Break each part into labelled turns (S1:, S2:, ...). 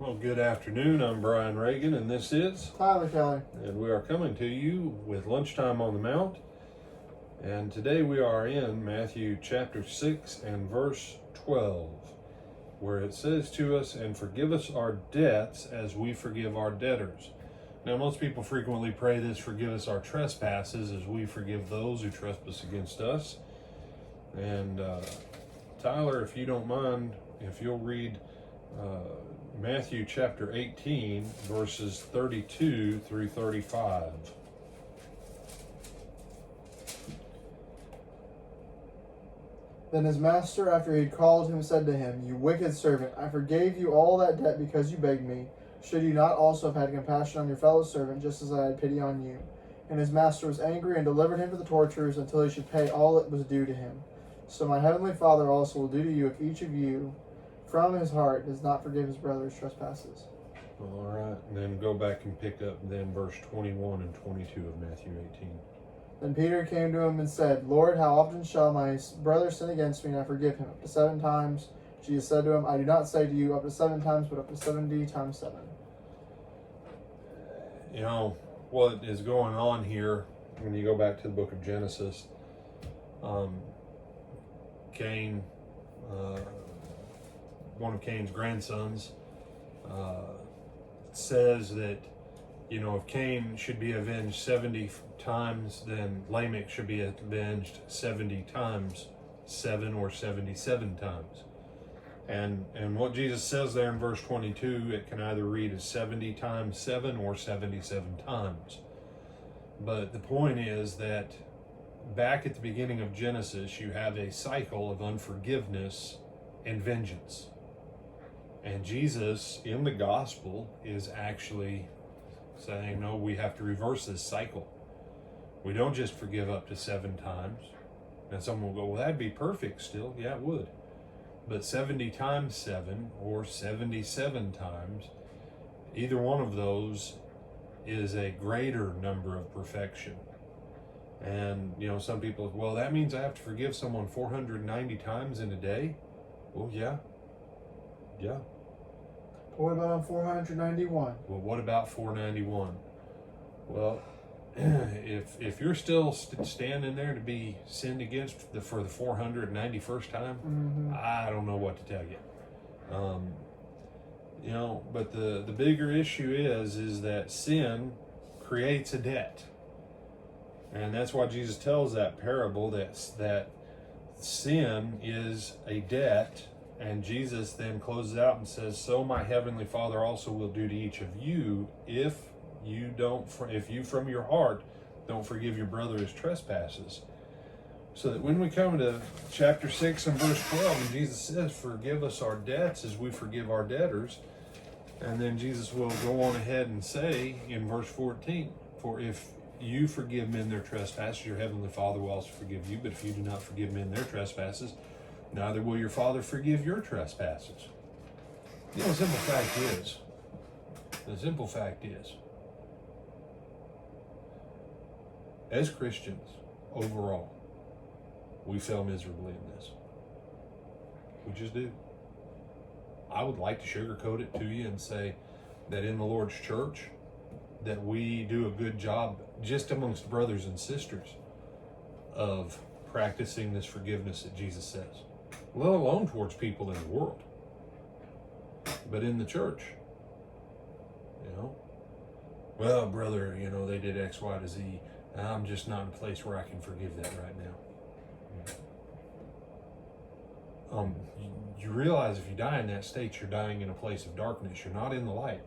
S1: Well, good afternoon. I'm Brian Reagan, and this is
S2: Tyler Kelly.
S1: And we are coming to you with Lunchtime on the Mount. And today we are in Matthew chapter 6 and verse 12, where it says to us, "And forgive us our debts as we forgive our debtors." Now, most people frequently pray this, "Forgive us our trespasses as we forgive those who trespass against us." And Tyler, if you don't mind, if you'll read Matthew chapter 18, verses 32 through 35.
S2: Then his master, after he had called him, said to him, "You wicked servant, I forgave you all that debt because you begged me. Should you not also have had compassion on your fellow servant, just as I had pity on you?" And his master was angry and delivered him to the torturers until he should pay all that was due to him. So my heavenly Father also will do to you if each of you from his heart does not forgive his brother's trespasses.
S1: All right, and then go back and pick up then verse 21 and 22 of Matthew 18.
S2: Then Peter came to him and said, "Lord, how often shall my brother sin against me and I forgive him? Up to 7 times? Jesus said to him, "I do not say to you up to 7 times, but up to 70 times 7.
S1: You know, what is going on here, when you go back to the book of Genesis, Cain, one of Cain's grandsons, says that, if Cain should be avenged 70 times, then Lamech should be avenged 70 times 7 or 77 times. And what Jesus says there in verse 22, it can either read as 70 times 7 or 77 times. But the point is that back at the beginning of Genesis, you have a cycle of unforgiveness and vengeance. And Jesus, in the gospel, is actually saying, no, we have to reverse this cycle. We don't just forgive up to 7 times. And someone will go, well, that'd be perfect still. Yeah, it would. But 70 times 7 or 77 times, either one of those is a greater number of perfection. And, some people, well, that means I have to forgive someone 490 times in a day? Well, yeah.
S2: What about on 491?
S1: Well, what about 491? Well, if you're still standing there to be sinned against for the 491st time, I don't know what to tell you. But the bigger issue is that sin creates a debt. And that's why Jesus tells that parable that sin is a debt. And Jesus then closes out and says, "So my heavenly Father also will do to each of you if you from your heart don't forgive your brother his trespasses." So that when we come to chapter 6 and verse 12, and Jesus says, "Forgive us our debts as we forgive our debtors," and then Jesus will go on ahead and say in verse 14, "For if you forgive men their trespasses, your heavenly Father will also forgive you. But if you do not forgive men their trespasses, neither will your Father forgive your trespasses." The simple fact is, as Christians, overall, we fail miserably in this. We just do. I would like to sugarcoat it to you and say that in the Lord's church, that we do a good job just amongst brothers and sisters of practicing this forgiveness that Jesus says, let alone towards people in the world. But in the church, well, brother, they did X, Y, to Z. I'm just not in a place where I can forgive that right now. You realize if you die in that state, you're dying in a place of darkness. You're not in the light.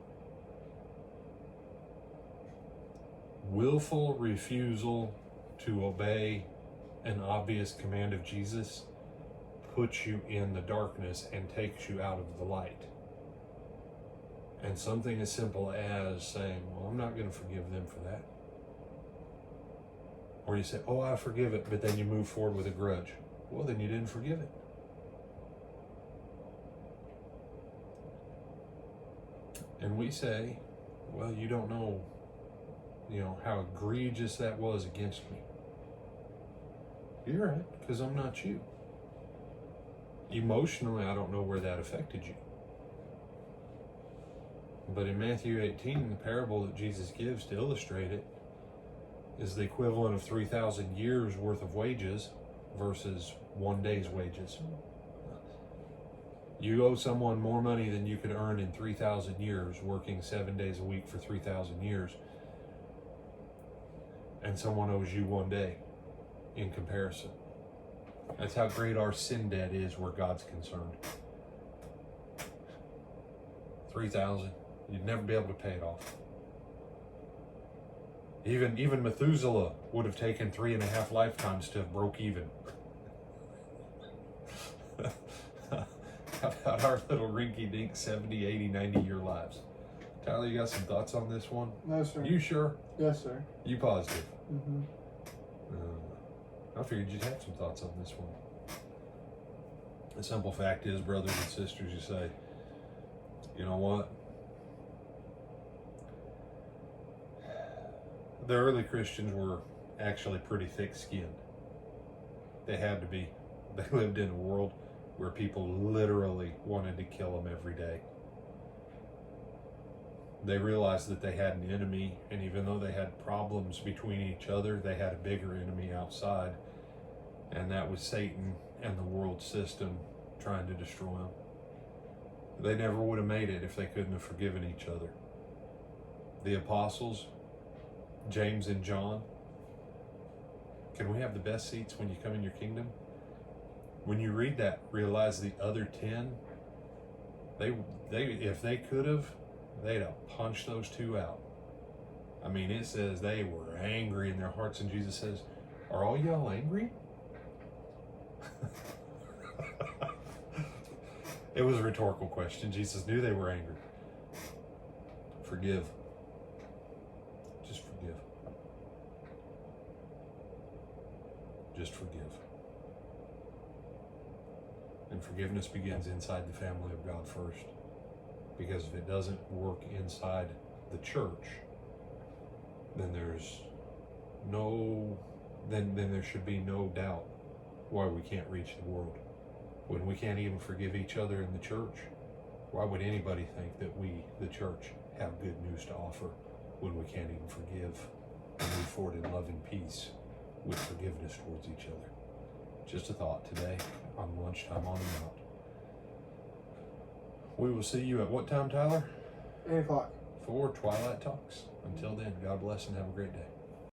S1: Willful refusal to obey an obvious command of Jesus puts you in the darkness and takes you out of the light. And something as simple as saying, well, I'm not going to forgive them for that. Or you say, oh, I forgive it, but then you move forward with a grudge. Well, then you didn't forgive it. And we say, well, you don't know, how egregious that was against me. You're right, because I'm not you. Emotionally, I don't know where that affected you. But in Matthew 18, the parable that Jesus gives to illustrate it is the equivalent of 3,000 years worth of wages versus 1 day's wages. You owe someone more money than you could earn in 3,000 years working 7 days a week for 3,000 years. And someone owes you 1 day in comparison. That's how great our sin debt is where God's concerned. 3,000. You'd never be able to pay it off. Even Methuselah would have taken 3.5 lifetimes to have broke even. How about our little rinky-dink 70, 80, 90-year lives? Tyler, you got some thoughts on this one?
S2: No, sir.
S1: You sure?
S2: Yes, sir.
S1: You positive?
S2: Mm-hmm.
S1: I figured you'd have some thoughts on this one. The simple fact is, brothers and sisters, you say, you know what? The early Christians were actually pretty thick-skinned. They had to be. They lived in a world where people literally wanted to kill them every day. They realized that they had an enemy, and even though they had problems between each other, they had a bigger enemy outside, and that was Satan and the world system trying to destroy them. They never would have made it if they couldn't have forgiven each other. The apostles, James and John, can we have the best seats when you come in your kingdom? When you read that, realize the other 10, they if they could have, they'd have punched those two out. I mean, it says they were angry in their hearts, and Jesus says, are all y'all angry? It was a rhetorical question. Jesus knew they were angry. Forgive. Just forgive. Just forgive. And forgiveness begins inside the family of God first. Because if it doesn't work inside the church, then there should be no doubt why we can't reach the world. When we can't even forgive each other in the church, why would anybody think that we, the church, have good news to offer when we can't even forgive and move forward in love and peace with forgiveness towards each other? Just a thought today on lunchtime on and out. We will see you at what time, Tyler?
S2: 8 o'clock.
S1: For Twilight Talks. Until then, God bless and have a great day.